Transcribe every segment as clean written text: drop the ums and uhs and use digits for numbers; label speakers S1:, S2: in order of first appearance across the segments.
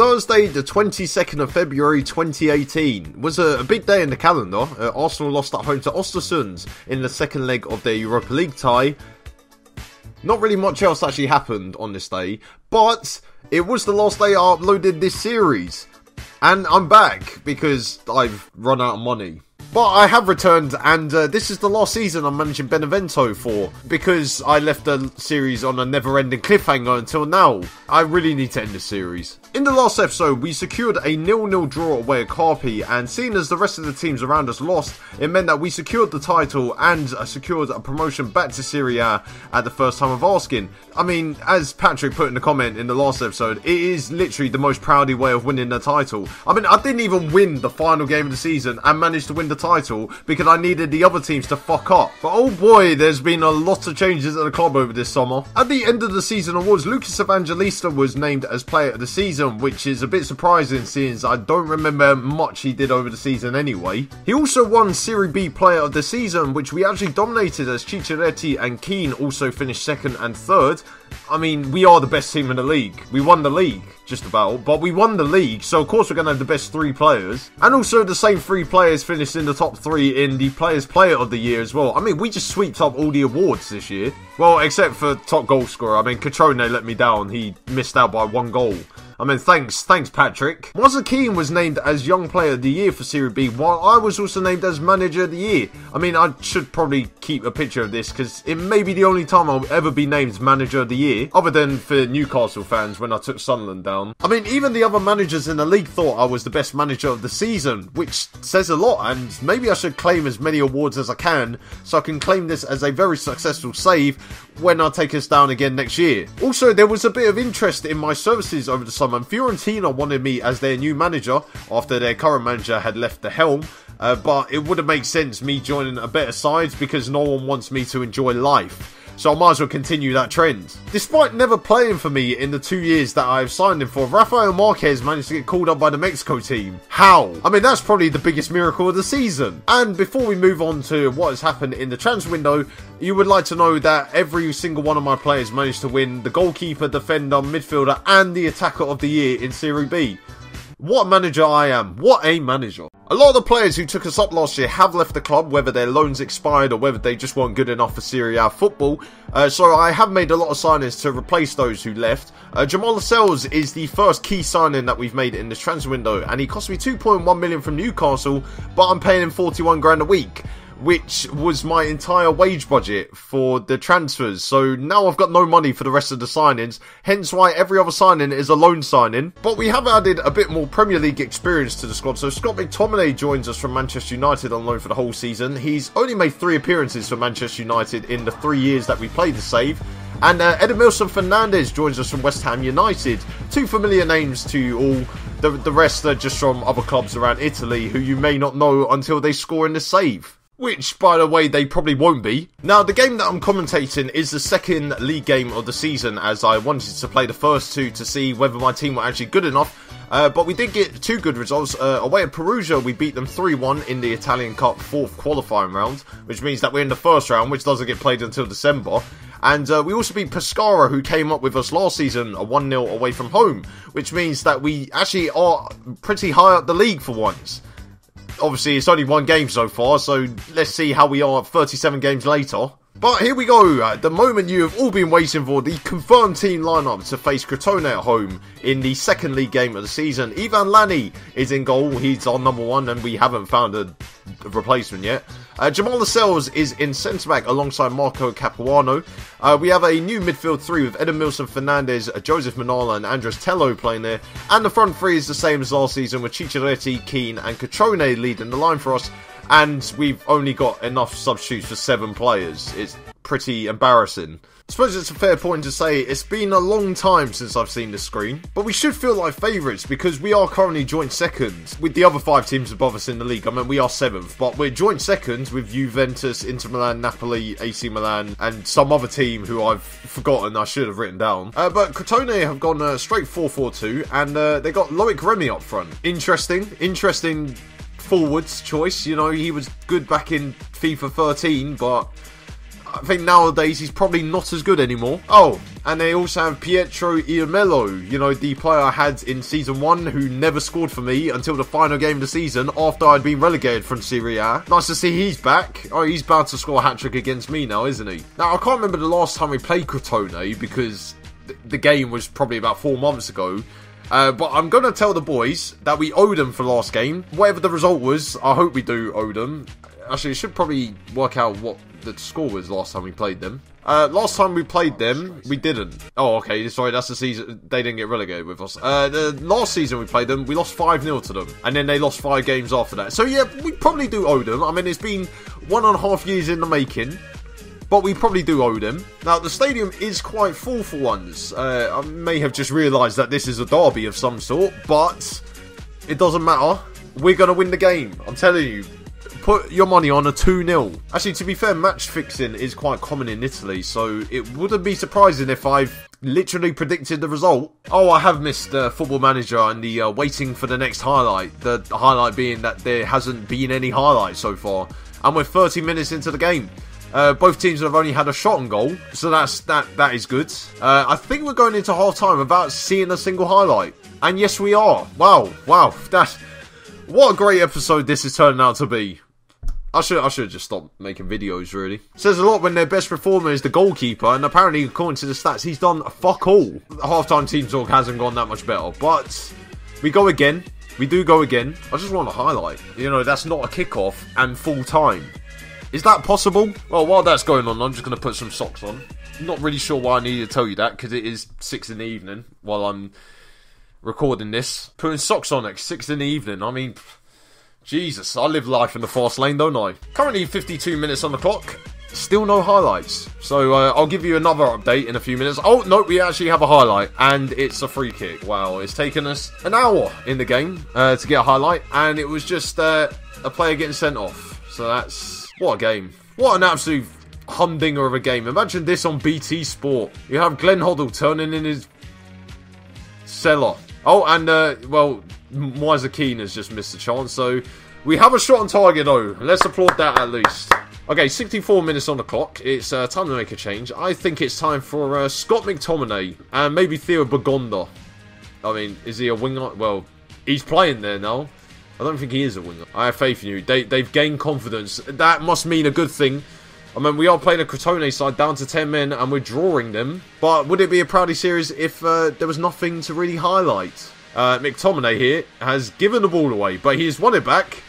S1: Thursday, the 22nd of February 2018 was a big day in the calendar. Arsenal lost at home to Östersund in the second leg of their Europa League tie. Not really much else actually happened on this day, but it was the last day I uploaded this series. And I'm back because I've run out of money. But I have returned, and this is the last season I'm managing Benevento for, because I left the series on a never-ending cliffhanger until now. I really need to end this series. In the last episode, we secured a 0-0 draw away at Carpi, and seeing as the rest of the teams around us lost, it meant that we secured the title and secured a promotion back to Serie A at the first time of asking. I mean, as Patrick put in the comment in the last episode, it is literally the most proudy way of winning the title. I mean, I didn't even win the final game of the season and managed to win the title because I needed the other teams to fuck up. But oh boy, there's been a lot of changes at the club over this summer. At the end of the season awards, Lucas Evangelista was named as player of the season, which is a bit surprising since I don't remember much he did over the season anyway. He also won Serie B player of the season, which we actually dominated as Cicciaretti and Keane also finished second and third. I mean, we are the best team in the league. We won the league, just about, but we won the league, so of course we're going to have the best three players. And also the same three players finished in the top three in the Players Player of the Year as well. I mean, we just sweeped up all the awards this year. Well, except for top goal scorer. I mean, Catrone let me down. He missed out by 1 goal. I mean, thanks Patrick. Moise Keane was named as Young Player of the Year for Serie B, while I was also named as Manager of the Year. I mean, I should probably keep a picture of this, because it may be the only time I'll ever be named Manager of the Year, other than for Newcastle fans when I took Sunderland down. I mean, even the other managers in the league thought I was the best manager of the season, which says a lot, and maybe I should claim as many awards as I can, so I can claim this as a very successful save when I take us down again next year. Also, there was a bit of interest in my services over the summer, and Fiorentina wanted me as their new manager after their current manager had left the helm, but it wouldn't make sense me joining a better side because no one wants me to enjoy life. So I might as well continue that trend. Despite never playing for me in the 2 years that I've signed him for, Rafael Marquez managed to get called up by the Mexico team. How? I mean, that's probably the biggest miracle of the season. And before we move on to what has happened in the transfer window, you would like to know that every single one of my players managed to win the goalkeeper, defender, midfielder and the attacker of the year in Serie B. What a manager I am. What a manager. A lot of the players who took us up last year have left the club, whether their loans expired or whether they just weren't good enough for Serie A football. So I have made a lot of signings to replace those who left. Jamal Lascelles is the first key signing that we've made in this transfer window, and he cost me 2.1 million from Newcastle, but I'm paying him 41 grand a week, which was my entire wage budget for the transfers. So now I've got no money for the rest of the signings, hence why every other signing is a loan signing. But we have added a bit more Premier League experience to the squad. So Scott McTominay joins us from Manchester United on loan for the whole season. He's only made 3 appearances for Manchester United in the 3 years that we played the save. And Edmilson Fernandez joins us from West Ham United. 2 familiar names to all. The rest are just from other clubs around Italy who you may not know until they score in the save. Which, by the way, they probably won't be. Now, the game that I'm commentating is the second league game of the season, as I wanted to play the first 2 to see whether my team were actually good enough. But we did get 2 good results. Away at Perugia, we beat them 3-1 in the Italian Cup 4th qualifying round, which means that we're in the first round, which doesn't get played until December. And we also beat Pescara, who came up with us last season, a 1-0 away from home, which means that we actually are pretty high up the league for once. Obviously, it's only 1 game so far, so let's see how we are 37 games later. But here we go, the moment you have all been waiting for, the confirmed team lineup to face Crotone at home in the second league game of the season. Ivan Lani is in goal, he's our number 1 and we haven't found a replacement yet. Jamal Lascelles is in centre-back alongside Marco Capuano. We have a new midfield 3 with Edmilson Fernandez, Joseph Manala and Andres Tello playing there. And the front 3 is the same as last season with Cicciaretti, Keane and Catrone leading the line for us. And we've only got enough substitutes for 7 players. It's pretty embarrassing. I suppose it's a fair point to say it's been a long time since I've seen the screen, but we should feel like favourites because we are currently joint second with the other 5 teams above us in the league. I mean, we are 7th, but we're joint second with Juventus, Inter Milan, Napoli, AC Milan, and some other team who I've forgotten I should have written down. But Crotone have gone straight 4-4-2, and they got Loic Remy up front. Interesting forwards choice. You know, he was good back in FIFA 13, but I think nowadays he's probably not as good anymore. Oh, And they also have Pietro Iammello, you know, the player I had in Season 1 who never scored for me until the final game of the season after I'd been relegated from Serie A. Nice to see he's back. Oh, he's bound to score a hat-trick against me now, isn't he? Now, I can't remember the last time we played Crotone because the game was probably about 4 months ago. But I'm going to tell the boys that we owe them for last game. Whatever the result was, I hope we do owe them. Actually, it should probably work out what the score was last time we played them. Last time we played them, we didn't. Oh, okay, sorry, that's the season. They didn't get relegated with us. The last season we played them, we lost 5-0 to them. And then they lost 5 games after that. So yeah, we probably do owe them. I mean, it's been 1.5 years in the making. But we probably do owe them. Now, the stadium is quite full for once. I may have just realised that this is a derby of some sort, but it doesn't matter. We're going to win the game. I'm telling you. Put your money on a 2-0. Actually, to be fair, match fixing is quite common in Italy, so it wouldn't be surprising if I've literally predicted the result. Oh, I have missed Football Manager and the waiting for the next highlight. The highlight being that there hasn't been any highlights so far. And we're 30 minutes into the game. Both teams have only had a shot on goal, so that is good. I think we're going into half-time without seeing a single highlight. And yes, we are. Wow. What a great episode this is turning out to be. I should just stop making videos, really. Says a lot when their best performer is the goalkeeper, and apparently, according to the stats, he's done fuck all. The half-time team talk hasn't gone that much better, but we go again. We do go again. I just want to highlight, you know, that's not a kickoff and full time. Is that possible? Well, while that's going on, I'm just going to put some socks on. Not really sure why I need to tell you that, because it is 6 in the evening while I'm recording this. Putting socks on at 6 in the evening, I mean, Jesus, I live life in the fast lane, don't I? Currently 52 minutes on the clock, still no highlights. So I'll give you another update in a few minutes. Oh, no, we actually have a highlight, and it's a free kick. Wow, it's taken us an hour in the game to get a highlight, and it was just a player getting sent off. So that's... What a game. What an absolute humdinger of a game. Imagine this on BT Sport. You have Glenn Hoddle turning in his cellar. Oh, and, well, Moise Keane has just missed a chance. So, we have a shot on target, though. Let's applaud that at least. Okay, 64 minutes on the clock. It's time to make a change. I think it's time for Scott McTominay and maybe Theo Bagonda. I mean, is he a winger? Well, he's playing there now. I don't think he is a winger. I have faith in you. They've gained confidence. That must mean a good thing. I mean, we are playing a Crotone side down to 10 men and we're drawing them. But would it be a Proudy series if there was nothing to really highlight? McTominay here has given the ball away, but he's won it back.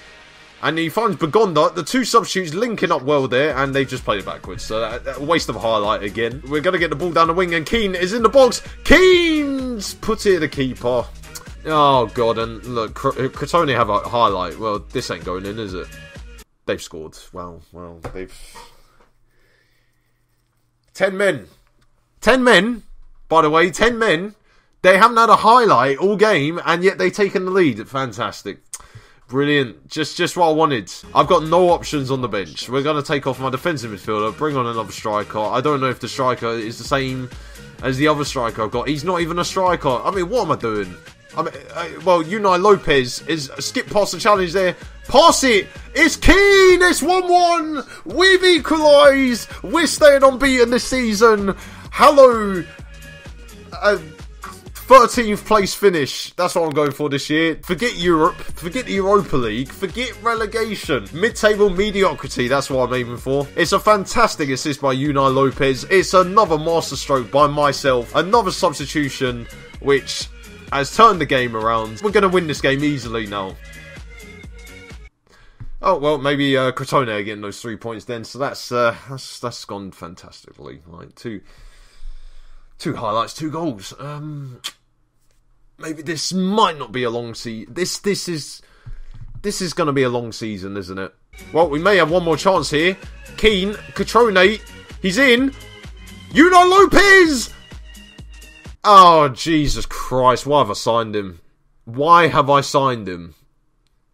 S1: And he finds Bagonda. The two substitutes linking up well there, and they've just played it backwards. So, a waste of a highlight again. We're going to get the ball down the wing, and Keane is in the box. Keane's put it the keeper. Oh, God, and look, Crotone have a highlight. Well, this ain't going in, is it? They've scored. Well, they've... 10 men. 10 men, by the way, 10 men. They haven't had a highlight all game, and yet they've taken the lead. Fantastic. Brilliant. Just what I wanted. I've got no options on the bench. We're going to take off my defensive midfielder, bring on another striker. I don't know if the striker is the same as the other striker I've got. He's not even a striker. I mean, what am I doing? I mean, well, Unai Lopez is skip past the challenge there. Pass it. It's Keane. It's 1-1. We've equalised. We're staying unbeaten this season. Hello. 13th place finish. That's what I'm going for this year. Forget Europe. Forget the Europa League. Forget relegation. Mid-table mediocrity. That's what I'm aiming for. It's a fantastic assist by Unai Lopez. It's another masterstroke by myself. Another substitution, which has turned the game around. We're going to win this game easily now. Oh, well, maybe Crotone are getting those 3 points then. So that's gone fantastically. Like, two highlights, 2 goals. Maybe this might not be a long season. This is going to be a long season, isn't it? Well, we may have one more chance here. Keane, Crotone, he's in. Unai Lopez! Oh, Jesus Christ, why have I signed him? Why have I signed him?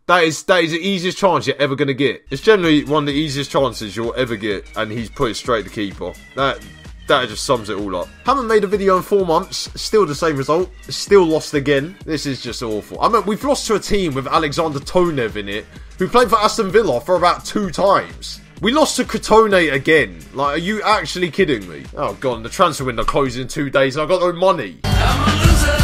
S1: That is the easiest chance you're ever going to get. It's generally one of the easiest chances you'll ever get, and he's put it straight to keeper. That just sums it all up. Haven't made a video in 4 months. Still the same result. Still lost again. This is just awful. I mean, we've lost to a team with Alexander Tonev in it, who played for Aston Villa for about 2 times. We lost to Crotone again. Like, are you actually kidding me? Oh god, the transfer window closes in 2 days and I've got no money. I'm a loser.